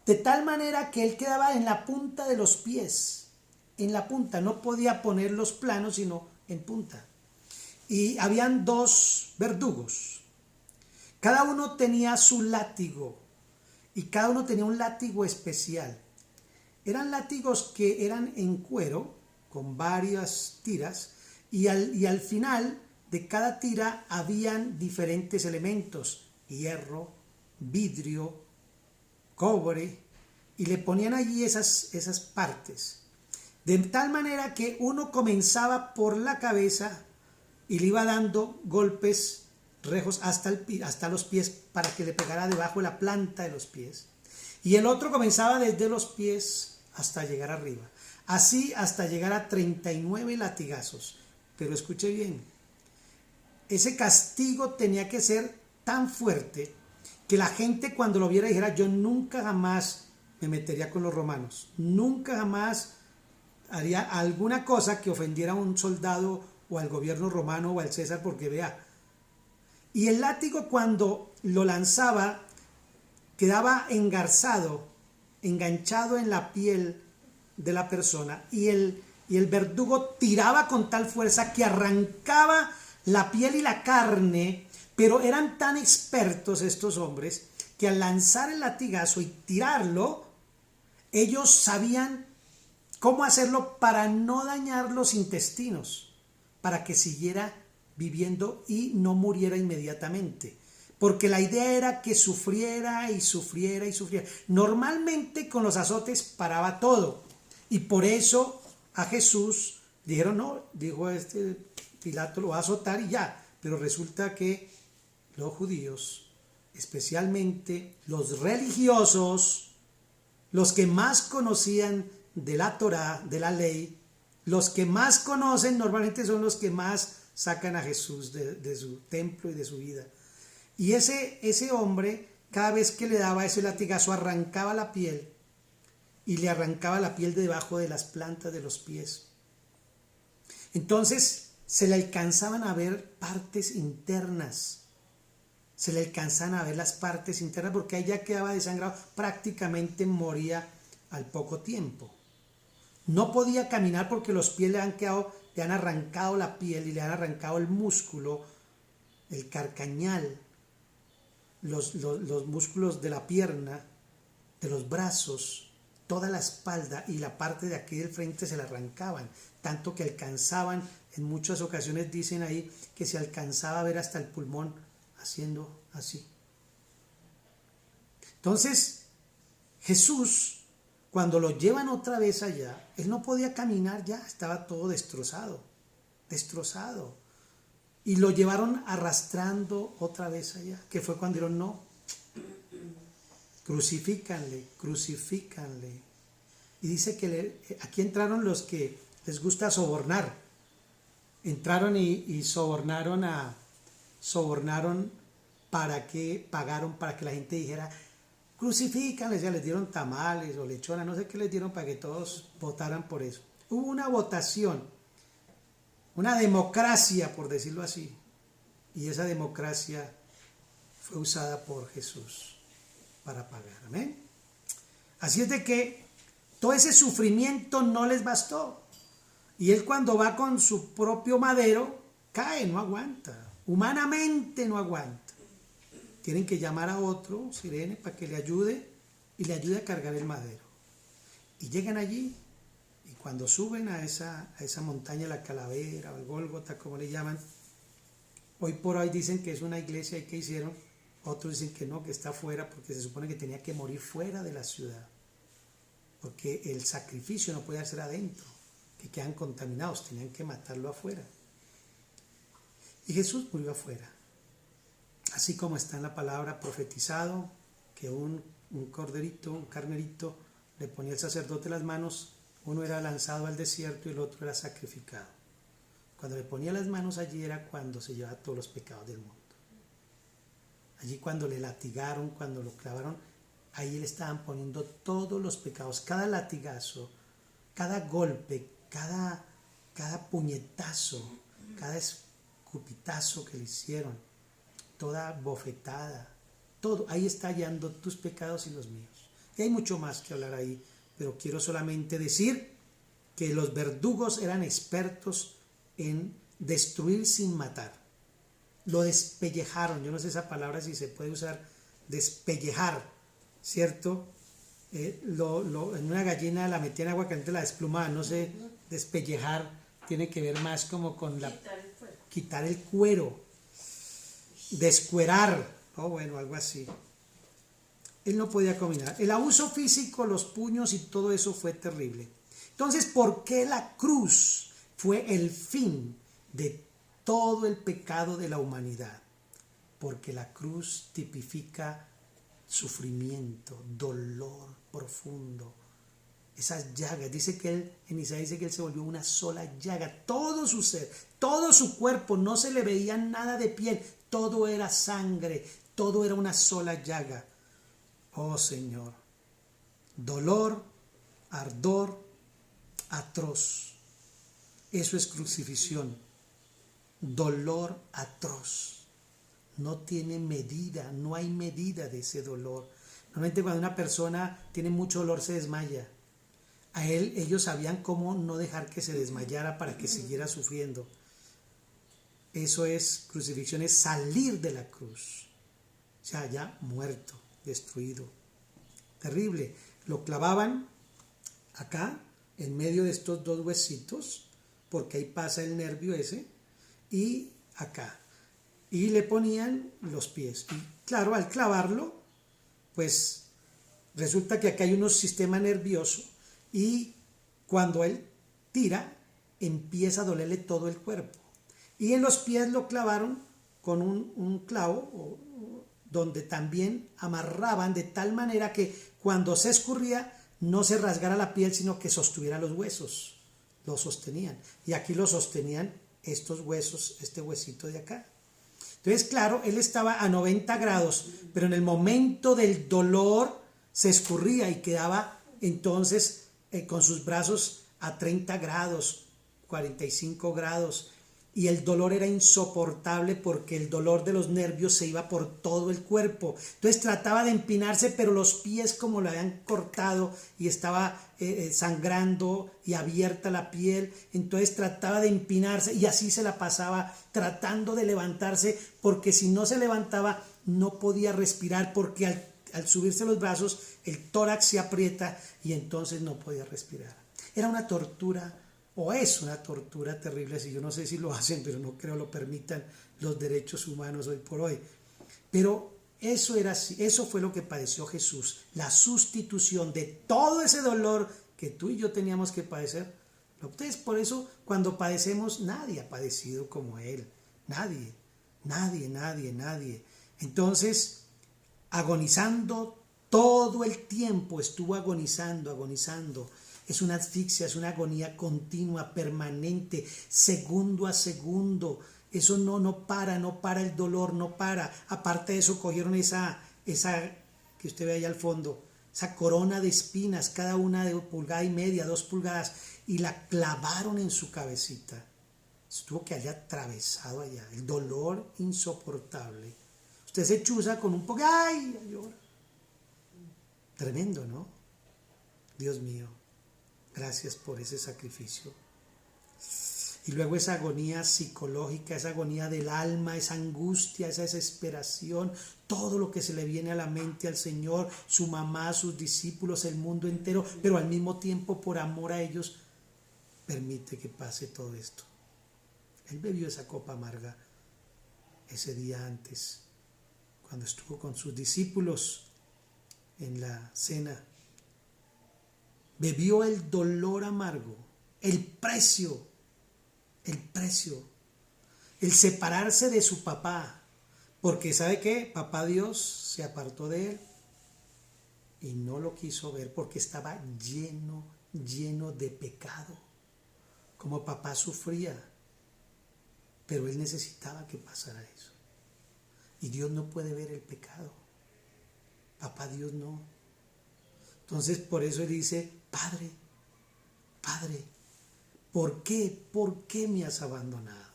De tal manera que él quedaba en la punta de los pies. En la punta, no podía poner los planos sino en punta. Y habían 2 verdugos. Cada uno tenía su látigo y cada uno tenía un látigo especial. Eran látigos que eran en cuero con varias tiras y al final de cada tira habían diferentes elementos: hierro, vidrio, cobre, y le ponían allí esas partes. De tal manera que uno comenzaba por la cabeza y le iba dando golpes rejos hasta los pies para que le pegara debajo de la planta de los pies. Y el otro comenzaba desde los pies hasta llegar arriba. Así hasta llegar a 39 latigazos. Pero escuche bien, ese castigo tenía que ser tan fuerte que la gente cuando lo viera dijera: yo nunca jamás me metería con los romanos. Nunca jamás haría alguna cosa que ofendiera a un soldado o al gobierno romano o al César, porque vea. Y el látigo, cuando lo lanzaba, quedaba engarzado, enganchado en la piel de la persona, y el verdugo tiraba con tal fuerza que arrancaba la piel y la carne. Pero eran tan expertos estos hombres que al lanzar el latigazo y tirarlo, ellos sabían cómo hacerlo para no dañar los intestinos, para que siguiera viviendo y no muriera inmediatamente. Porque la idea era que sufriera y sufriera y sufriera. Normalmente con los azotes paraba todo. Y por eso a Jesús dijeron: no, dijo Pilato, lo va a azotar y ya. Pero resulta que los judíos, especialmente los religiosos, los que más conocían de la Torá, de la ley, los que más conocen normalmente son los que más sacan a Jesús de su templo y de su vida. Y ese hombre, cada vez que le daba ese latigazo, arrancaba la piel, y le arrancaba la piel de debajo de las plantas de los pies. Entonces se le alcanzaban a ver partes internas. Se le alcanzaban a ver las partes internas, porque ahí ya quedaba desangrado, prácticamente moría al poco tiempo. No podía caminar porque los pies le han arrancado la piel y le han arrancado el músculo, el carcañal, los músculos de la pierna, de los brazos, toda la espalda y la parte de aquí del frente se la arrancaban, tanto que alcanzaban, en muchas ocasiones dicen ahí, que se alcanzaba a ver hasta el pulmón haciendo así. Entonces, Jesús, cuando lo llevan otra vez allá, él no podía caminar ya, estaba todo destrozado. Y lo llevaron arrastrando otra vez allá, que fue cuando dijeron, no, crucifícanle. Y dice que aquí entraron los que les gusta sobornar. Entraron y sobornaron pagaron para que la gente dijera, crucifícanles, ya les dieron tamales o lechona, no sé qué les dieron para que todos votaran por eso. Hubo una votación, una democracia, por decirlo así, y esa democracia fue usada por Jesús para pagar, amén. Así es de que todo ese sufrimiento no les bastó, y él cuando va con su propio madero, cae, no aguanta, humanamente no aguanta. Tienen que llamar a otro sirene para que le ayude y le ayude a cargar el madero. Y llegan allí, y cuando suben a esa montaña, la Calavera o el Gólgota, como le llaman, hoy por hoy dicen que es una iglesia y que hicieron, otros dicen que no, que está fuera, porque se supone que tenía que morir fuera de la ciudad, porque el sacrificio no puede ser adentro, que quedan contaminados, tenían que matarlo afuera. Y Jesús murió afuera. Así como está en la palabra profetizado, que un corderito, un carnerito, le ponía el sacerdote las manos, uno era lanzado al desierto y el otro era sacrificado. Cuando le ponía las manos allí era cuando se llevaba todos los pecados del mundo. Allí cuando le latigaron, cuando lo clavaron, ahí le estaban poniendo todos los pecados, cada latigazo, cada golpe, cada puñetazo, cada escupitazo que le hicieron, toda bofetada, todo, ahí está hallando tus pecados y los míos. Y hay mucho más que hablar ahí, pero quiero solamente decir que los verdugos eran expertos en destruir sin matar. Lo despellejaron, yo no sé esa palabra si se puede usar, despellejar, ¿cierto? En una gallina la metían en agua caliente, la desplumaban, no sé, despellejar tiene que ver más como con quitar el cuero. Descuerar, bueno, algo así. Él no podía caminar. El abuso físico, los puños y todo eso fue terrible. Entonces, ¿por qué la cruz fue el fin de todo el pecado de la humanidad? Porque la cruz tipifica sufrimiento, dolor profundo, esas llagas. Dice que él, en Isaías dice que él se volvió una sola llaga, todo su ser, todo su cuerpo, no se le veía nada de piel, todo era sangre, todo era una sola llaga. Oh Señor, dolor, ardor, atroz. Eso es crucifixión, dolor atroz. No tiene medida, no hay medida de ese dolor. Normalmente cuando una persona tiene mucho dolor se desmaya. Ellos sabían cómo no dejar que se desmayara para que siguiera sufriendo. Eso es crucifixión, es salir de la cruz. O sea, ya muerto, destruido. Terrible. Lo clavaban acá, en medio de estos dos huesitos, porque ahí pasa el nervio ese, y acá. Y le ponían los pies. Y claro, al clavarlo, pues resulta que acá hay un sistema nervioso y cuando él tira, empieza a dolerle todo el cuerpo. Y en los pies lo clavaron con un clavo donde también amarraban de tal manera que cuando se escurría no se rasgara la piel, sino que sostuviera los huesos. Lo sostenían. Y aquí lo sostenían estos huesos, este huesito de acá. Entonces, claro, él estaba a 90 grados, pero en el momento del dolor se escurría y quedaba entonces con sus brazos a 30 grados, 45 grados. Y el dolor era insoportable porque el dolor de los nervios se iba por todo el cuerpo. Entonces trataba de empinarse, pero los pies como lo habían cortado y estaba sangrando y abierta la piel. Entonces trataba de empinarse y así se la pasaba tratando de levantarse, porque si no se levantaba no podía respirar, porque al subirse los brazos, el tórax se aprieta y entonces no podía respirar. Era una tortura, o es una tortura terrible, si yo no sé si lo hacen, pero no creo lo permitan los derechos humanos hoy por hoy. Pero eso era así, eso fue lo que padeció Jesús, la sustitución de todo ese dolor que tú y yo teníamos que padecer. Entonces, por eso cuando padecemos, nadie ha padecido como Él, nadie. Entonces, agonizando todo el tiempo, estuvo agonizando. Es una asfixia, es una agonía continua, permanente, segundo a segundo. Eso no para el dolor, no para. Aparte de eso, cogieron esa que usted ve ahí al fondo, esa corona de espinas, cada una de 1,5 pulgadas, 2 pulgadas, y la clavaron en su cabecita. Estuvo que haya atravesado allá, el dolor insoportable. Usted se chuza con un poco, ¡ay! Llora. Tremendo, ¿no? Dios mío, gracias por ese sacrificio. Y luego esa agonía psicológica, esa agonía del alma, esa angustia, esa desesperación, todo lo que se le viene a la mente al Señor, su mamá, sus discípulos, el mundo entero, pero al mismo tiempo por amor a ellos, permite que pase todo esto. Él bebió esa copa amarga ese día antes, cuando estuvo con sus discípulos en la cena. Bebió el dolor amargo, el precio, el separarse de su papá, porque ¿sabe qué? Papá Dios se apartó de él y no lo quiso ver porque estaba lleno de pecado. Como papá sufría, pero él necesitaba que pasara eso. Y Dios no puede ver el pecado. Papá Dios no. Entonces por eso él dice, Padre, ¿por qué me has abandonado?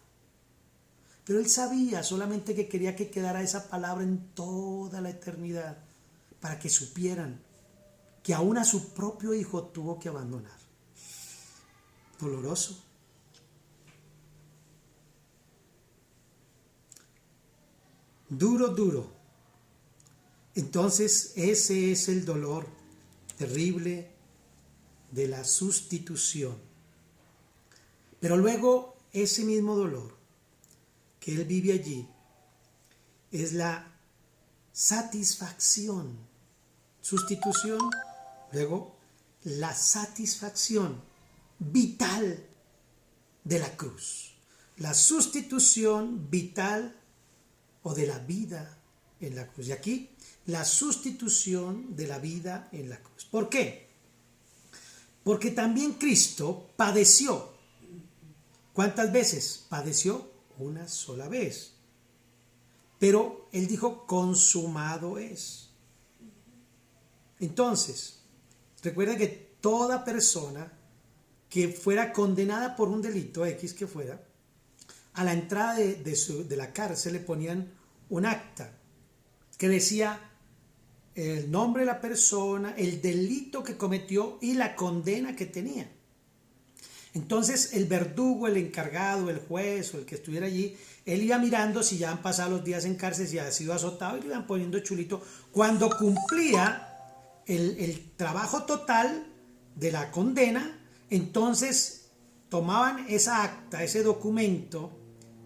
Pero él sabía solamente que quería que quedara esa palabra en toda la eternidad, para que supieran que aún a su propio hijo tuvo que abandonar. Doloroso. Duro. Entonces ese es el dolor terrible de la sustitución. Pero luego ese mismo dolor que él vive allí es la satisfacción. Sustitución, luego la satisfacción vital de la cruz. La sustitución vital o de la vida en la cruz. Y aquí, la sustitución de la vida en la cruz. ¿Por qué? Porque también Cristo padeció. ¿Cuántas veces? Padeció una sola vez. Pero Él dijo, consumado es. Entonces, recuerda que toda persona que fuera condenada por un delito X que fuera, a la entrada de la cárcel le ponían un acta que decía el nombre de la persona, el delito que cometió y la condena que tenía. Entonces el verdugo, el encargado, el juez o el que estuviera allí, él iba mirando si ya han pasado los días en cárcel, si ha sido azotado, y le iban poniendo chulito. Cuando cumplía el trabajo total de la condena, entonces tomaban esa acta, ese documento,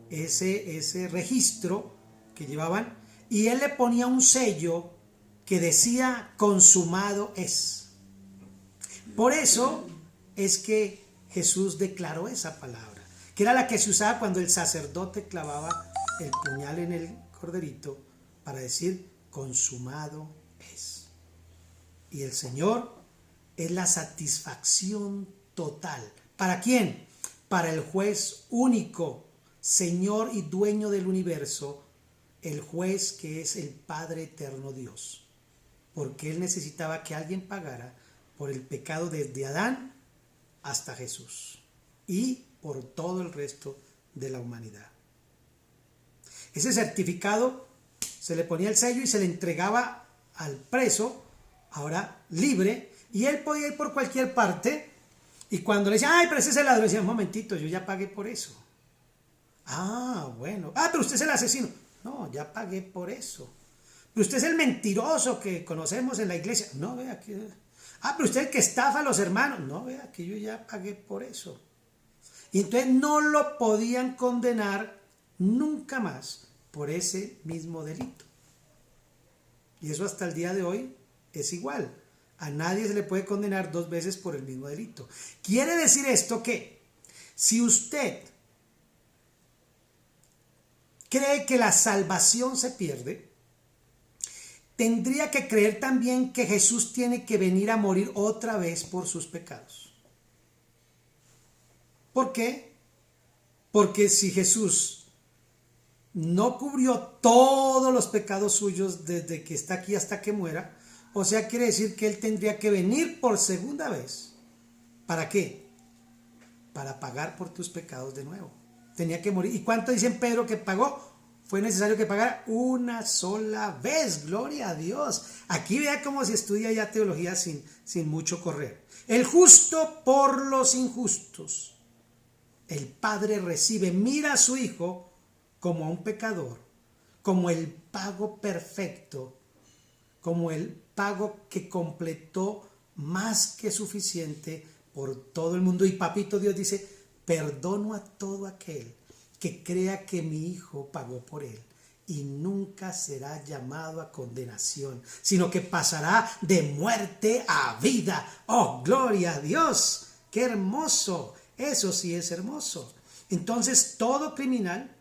ese registro que llevaban, y él le ponía un sello que decía consumado es. Por eso es que Jesús declaró esa palabra, que era la que se usaba cuando el sacerdote clavaba el puñal en el corderito para decir consumado es. Y el Señor es la satisfacción total. ¿Para quién? Para el juez único, Señor y dueño del universo, el juez que es el Padre eterno Dios. Porque Él necesitaba que alguien pagara por el pecado desde Adán hasta Jesús y por todo el resto de la humanidad. Ese certificado se le ponía el sello y se le entregaba al preso, ahora libre, y él podía ir por cualquier parte, y cuando le decían, ay, pero ese es el ladrón, decía, un momentito, yo ya pagué por eso. Ah, bueno. Ah, pero usted es el asesino. No, ya pagué por eso. Pero usted es el mentiroso que conocemos en la iglesia. No, vea que... pero usted es el que estafa a los hermanos. No, vea que yo ya pagué por eso. Y entonces no lo podían condenar nunca más por ese mismo delito. Y eso hasta el día de hoy es igual. A nadie se le puede condenar 2 veces por el mismo delito. Quiere decir esto que si usted cree que la salvación se pierde, tendría que creer también que Jesús tiene que venir a morir otra vez por sus pecados. ¿Por qué? Porque si Jesús no cubrió todos los pecados suyos desde que está aquí hasta que muera, o sea, quiere decir que Él tendría que venir por segunda vez. ¿Para qué? Para pagar por tus pecados de nuevo. Tenía que morir. ¿Y cuánto dicen Pedro que pagó? Fue necesario que pagara una sola vez. Gloria a Dios. Aquí vea cómo se estudia ya teología sin mucho correr. El justo por los injustos. El Padre recibe, mira a su Hijo como a un pecador, como el pago perfecto, como el pago que completó más que suficiente por todo el mundo. Y Papito Dios dice, perdono a todo aquel que crea que mi Hijo pagó por él y nunca será llamado a condenación, sino que pasará de muerte a vida. ¡Oh, gloria a Dios! ¡Qué hermoso! Eso sí es hermoso. Entonces todo criminal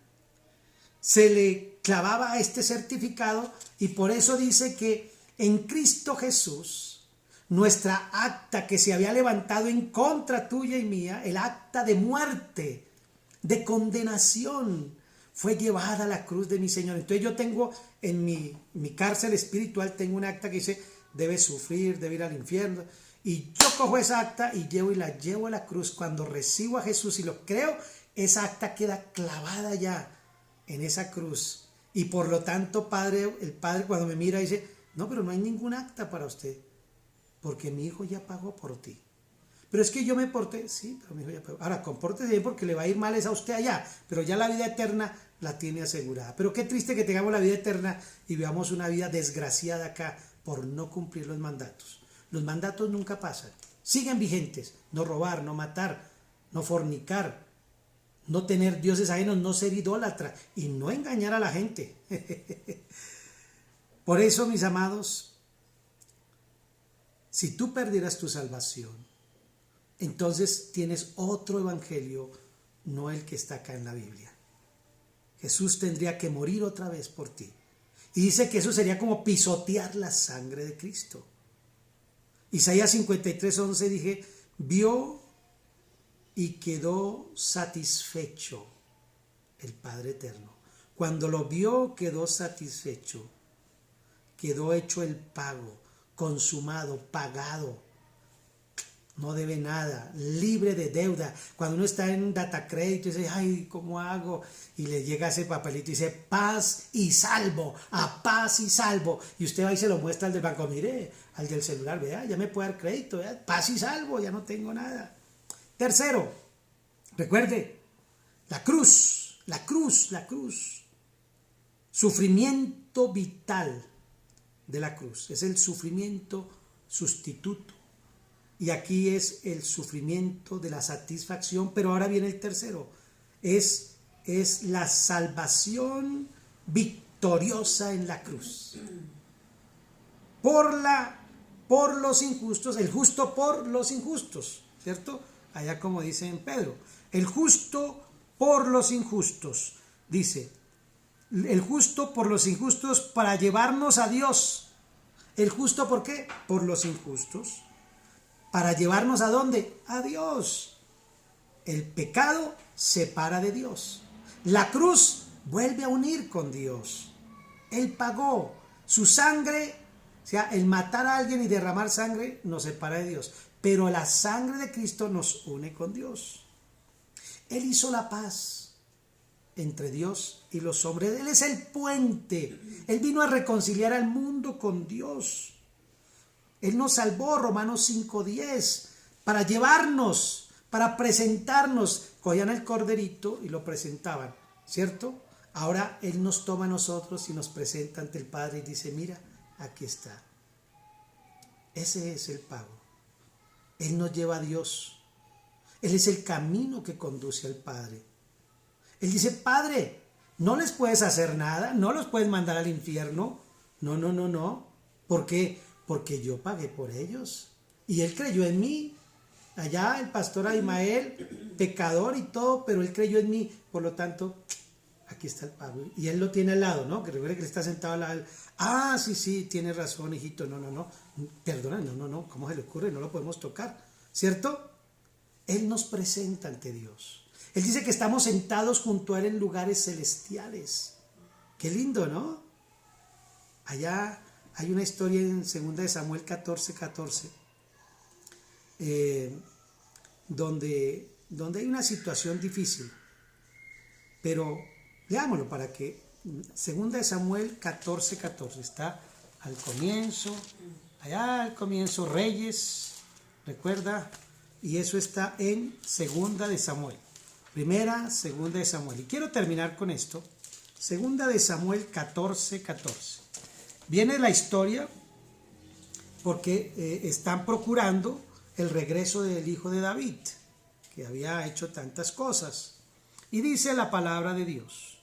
se le clavaba a este certificado y por eso dice que en Cristo Jesús, nuestra acta que se había levantado en contra tuya y mía, el acta de muerte, de condenación, fue llevada a la cruz de mi Señor. Entonces yo tengo en mi cárcel espiritual, tengo un acta que dice, debe sufrir, debe ir al infierno. Y yo cojo esa acta y la llevo a la cruz. Cuando recibo a Jesús y lo creo, esa acta queda clavada ya en esa cruz. Y por lo tanto, el Padre cuando me mira dice, no, pero no hay ningún acta para usted, porque mi Hijo ya pagó por ti. Pero es que yo me porté, sí, pero mi Hijo ya pagó. Ahora, compórtese bien porque le va a ir mal es a usted allá, pero ya la vida eterna la tiene asegurada. Pero qué triste que tengamos la vida eterna y veamos una vida desgraciada acá por no cumplir los mandatos. Los mandatos nunca pasan, siguen vigentes. No robar, no matar, no fornicar, no tener dioses ajenos, no ser idólatra y no engañar a la gente. Por eso, mis amados, si tú perdieras tu salvación, entonces tienes otro evangelio, no el que está acá en la Biblia. Jesús tendría que morir otra vez por ti. Y dice que eso sería como pisotear la sangre de Cristo. Isaías 53:11 dije, vio y quedó satisfecho el Padre Eterno. Cuando lo vio, quedó satisfecho. Quedó hecho el pago, consumado, pagado. No debe nada, libre de deuda. Cuando uno está en un data crédito y dice, ay, ¿cómo hago? Y le llega ese papelito y dice, paz y salvo, a paz y salvo. Y usted va y se lo muestra al del banco, mire, al del celular, vea, ya me puede dar crédito, vea, paz y salvo, ya no tengo nada. Tercero, recuerde, la cruz, la cruz, la cruz. Sufrimiento vital de la cruz, es el sufrimiento sustituto. Y aquí es el sufrimiento de la satisfacción, pero ahora viene el tercero, es la salvación victoriosa en la cruz. Por los injustos, el justo por los injustos, ¿cierto? Allá como dice en Pedro, el justo por los injustos, dice, el justo por los injustos para llevarnos a Dios. ¿El justo por qué? Por los injustos. ¿Para llevarnos a dónde? A Dios. El pecado separa de Dios. La cruz vuelve a unir con Dios. Él pagó su sangre, o sea, el matar a alguien y derramar sangre nos separa de Dios. Pero la sangre de Cristo nos une con Dios. Él hizo la paz entre Dios y los hombres. Él es el puente. Él vino a reconciliar al mundo con Dios. Él nos salvó, Romanos 5:10, para llevarnos, para presentarnos. Cogían el corderito y lo presentaban, ¿cierto? Ahora Él nos toma a nosotros y nos presenta ante el Padre y dice, mira, aquí está. Ese es el pago. Él nos lleva a Dios. Él es el camino que conduce al Padre. Él dice, Padre, no les puedes hacer nada, no los puedes mandar al infierno. No, no, no, no. ¿Por qué? Porque yo pagué por ellos. Y Él creyó en mí. Allá el pastor Abimael, pecador y todo, pero Él creyó en mí. Por lo tanto, aquí está el pago. Y Él lo tiene al lado, ¿no? Que recuerde que Él está sentado al lado. Ah, sí, sí, tiene razón, hijito. No, no, no. Perdona, no, no, no. ¿Cómo se le ocurre? No lo podemos tocar. ¿Cierto? Él nos presenta ante Dios. Él dice que estamos sentados junto a Él en lugares celestiales. Qué lindo, ¿no? Allá hay una historia en 2 de Samuel 14:14, donde hay una situación difícil. Pero leámoslo para que 2 de Samuel 14:14 está al comienzo, allá al comienzo, Reyes, recuerda, y eso está en 2 de Samuel. Primera, 2 de Samuel. Y quiero terminar con esto. 2 de Samuel 14:14. Viene la historia porque están procurando el regreso del hijo de David, que había hecho tantas cosas. Y dice la palabra de Dios,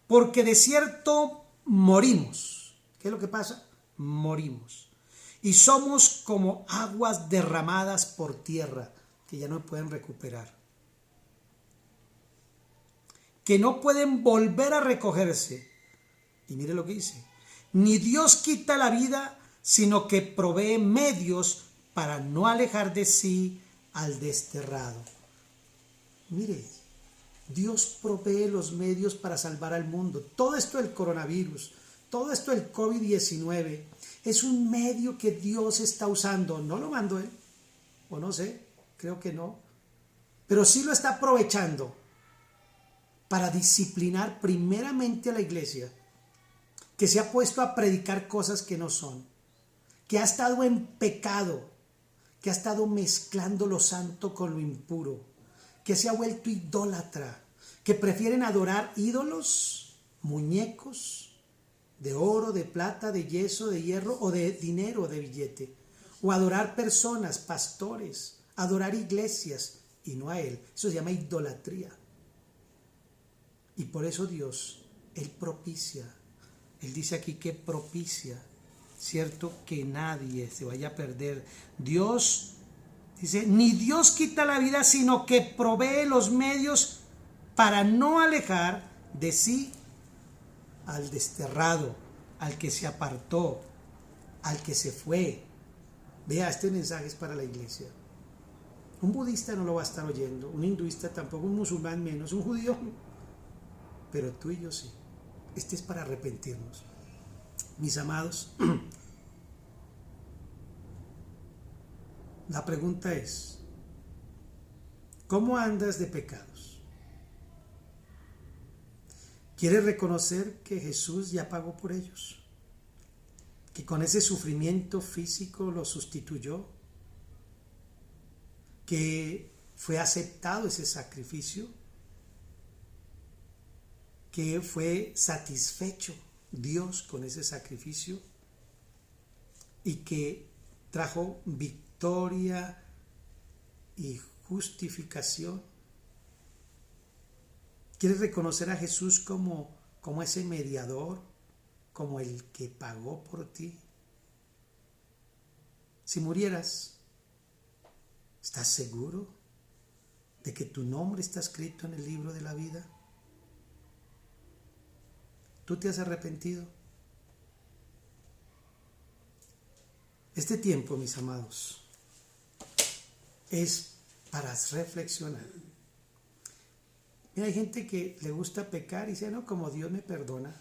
porque de cierto morimos. ¿Qué es lo que pasa? Morimos. Y somos como aguas derramadas por tierra, que ya no pueden recuperar, que no pueden volver a recogerse. Y mire lo que dice, ni Dios quita la vida, sino que provee medios para no alejar de sí al desterrado. Mire, Dios provee los medios para salvar al mundo. Todo esto del coronavirus, todo esto del COVID-19, es un medio que Dios está usando. No lo mandó Él, o no sé, creo que no, pero sí lo está aprovechando para disciplinar primeramente a la iglesia, que se ha puesto a predicar cosas que no son, que ha estado en pecado, que ha estado mezclando lo santo con lo impuro, que se ha vuelto idólatra, que prefieren adorar ídolos, muñecos de oro, de plata, de yeso, de hierro o de dinero o de billete, o adorar personas, pastores, adorar iglesias y no a Él. Eso se llama idolatría. Y por eso Dios, Él propicia. Él dice aquí que propicia, ¿cierto? Que nadie se vaya a perder. Dios dice, ni Dios quita la vida, sino que provee los medios para no alejar de sí al desterrado, al que se apartó, al que se fue. Vea, este mensaje es para la iglesia. Un budista no lo va a estar oyendo, un hinduista tampoco, un musulmán menos, un judío, pero tú y yo sí. Este es para arrepentirnos. Mis amados, la pregunta es, ¿cómo andas de pecados? ¿Quieres reconocer que Jesús ya pagó por ellos? ¿Que con ese sufrimiento físico lo sustituyó? ¿Que fue aceptado ese sacrificio? ¿Que fue satisfecho Dios con ese sacrificio? ¿Y que trajo victoria y justificación? ¿Quieres reconocer a Jesús como ese mediador, como el que pagó por ti? Si murieras, ¿estás seguro de que tu nombre está escrito en el libro de la vida? ¿Tú te has arrepentido? Este tiempo, mis amados, es para reflexionar. Mira, hay gente que le gusta pecar y dice, no, como Dios me perdona.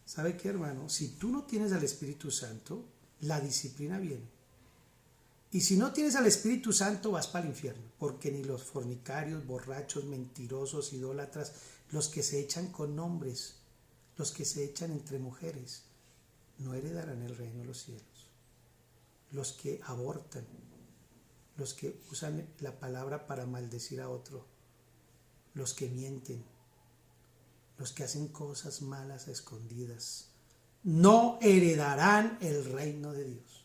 ¿Sabe qué, hermano? Si tú no tienes al Espíritu Santo, la disciplina viene. Y si no tienes al Espíritu Santo, vas para el infierno, porque ni los fornicarios, borrachos, mentirosos, idólatras, los que se echan con hombres, los que se echan entre mujeres, no heredarán el reino de los cielos. Los que abortan, los que usan la palabra para maldecir a otro, los que mienten, los que hacen cosas malas a escondidas, no heredarán el reino de Dios.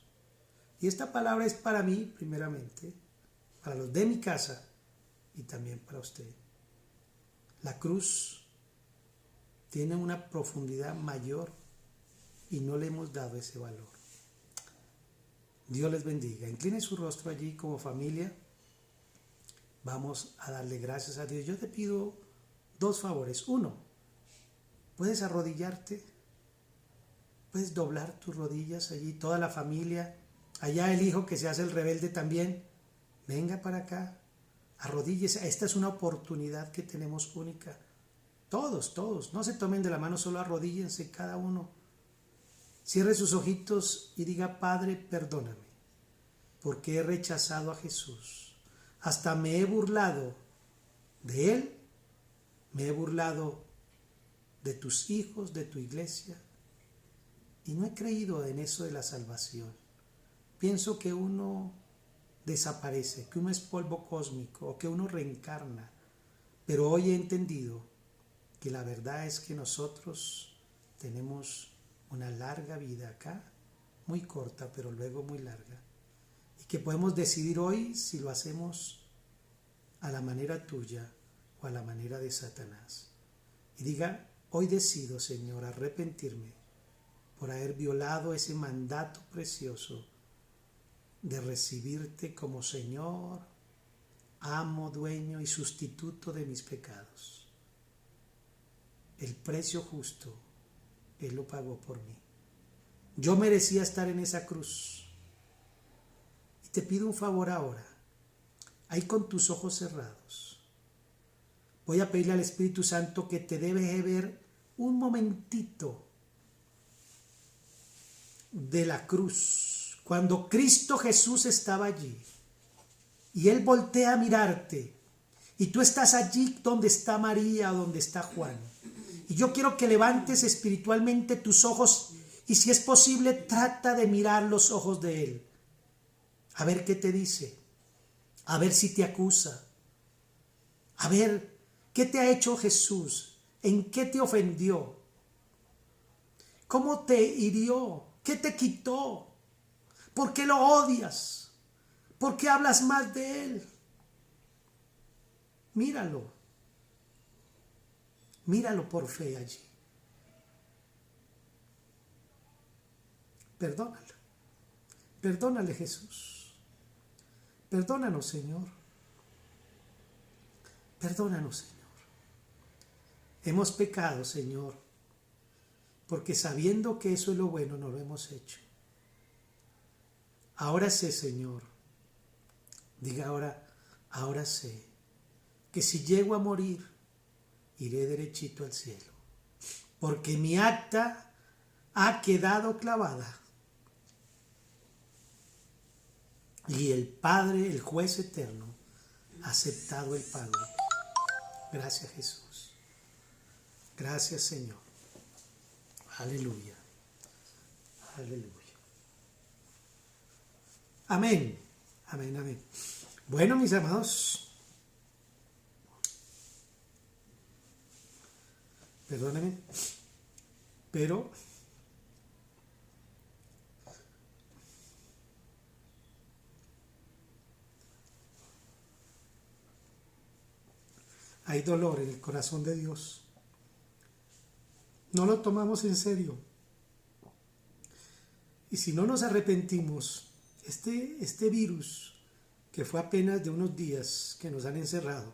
Y esta palabra es para mí, primeramente, para los de mi casa y también para usted. La cruz tiene una profundidad mayor y no le hemos dado ese valor. Dios les bendiga. Incline su rostro allí como familia. Vamos a darle gracias a Dios. Yo te pido dos favores. Uno, puedes arrodillarte, puedes doblar tus rodillas allí, toda la familia. Allá el hijo que se hace el rebelde también. Venga para acá, arrodíllese. Esta es una oportunidad que tenemos única. Todos, no se tomen de la mano, solo arrodíllense cada uno. Cierre sus ojitos y diga: Padre, perdóname, porque he rechazado a Jesús. Hasta me he burlado de Él, me he burlado de tus hijos, de tu iglesia, y no he creído en eso de la salvación. Pienso que uno desaparece, que uno es polvo cósmico o que uno reencarna, pero hoy he entendido que la verdad es que nosotros tenemos una larga vida acá, muy corta, pero luego muy larga, y que podemos decidir hoy si lo hacemos a la manera tuya o a la manera de Satanás. Y diga: hoy decido, Señor, arrepentirme por haber violado ese mandato precioso de recibirte como Señor, amo, dueño y sustituto de mis pecados. El precio justo, Él lo pagó por mí. Yo merecía estar en esa cruz. Y te pido un favor ahora, ahí con tus ojos cerrados. Voy a pedirle al Espíritu Santo que te deje ver un momentito de la cruz, cuando Cristo Jesús estaba allí y Él voltea a mirarte y tú estás allí donde está María, donde está Juan. Y yo quiero que levantes espiritualmente tus ojos y, si es posible, trata de mirar los ojos de Él. A ver qué te dice, a ver si te acusa, a ver qué te ha hecho Jesús, en qué te ofendió, cómo te hirió, qué te quitó, por qué lo odias, por qué hablas mal de Él. Míralo. Míralo por fe allí. Perdónalo. Perdónale, Jesús. Perdónanos, Señor. Perdónanos, Señor. Hemos pecado, Señor, porque sabiendo que eso es lo bueno, no lo hemos hecho. Ahora sé, Señor, diga ahora sé que si llego a morir, iré derechito al cielo, porque mi acta ha quedado clavada y el Padre, el juez eterno, ha aceptado el pago. Gracias, Jesús. Gracias, Señor. Aleluya. Aleluya. Amén. Amén, amén. Bueno, mis amados, perdónenme, pero hay dolor en el corazón de Dios. No lo tomamos en serio. Y si no nos arrepentimos, este virus, que fue apenas de unos días que nos han encerrado,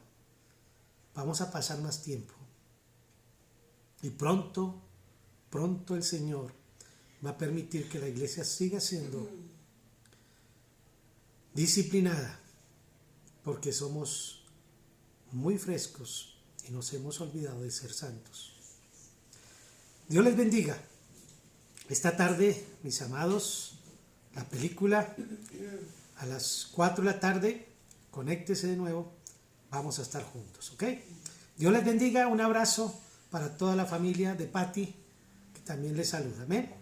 vamos a pasar más tiempo. Y pronto el Señor va a permitir que la iglesia siga siendo disciplinada, porque somos muy frescos y nos hemos olvidado de ser santos. Dios les bendiga. Esta tarde, mis amados, la película a las 4 de la tarde, conéctese de nuevo, vamos a estar juntos, ¿ok? Dios les bendiga, un abrazo para toda la familia de Patti, que también les saluda, amén.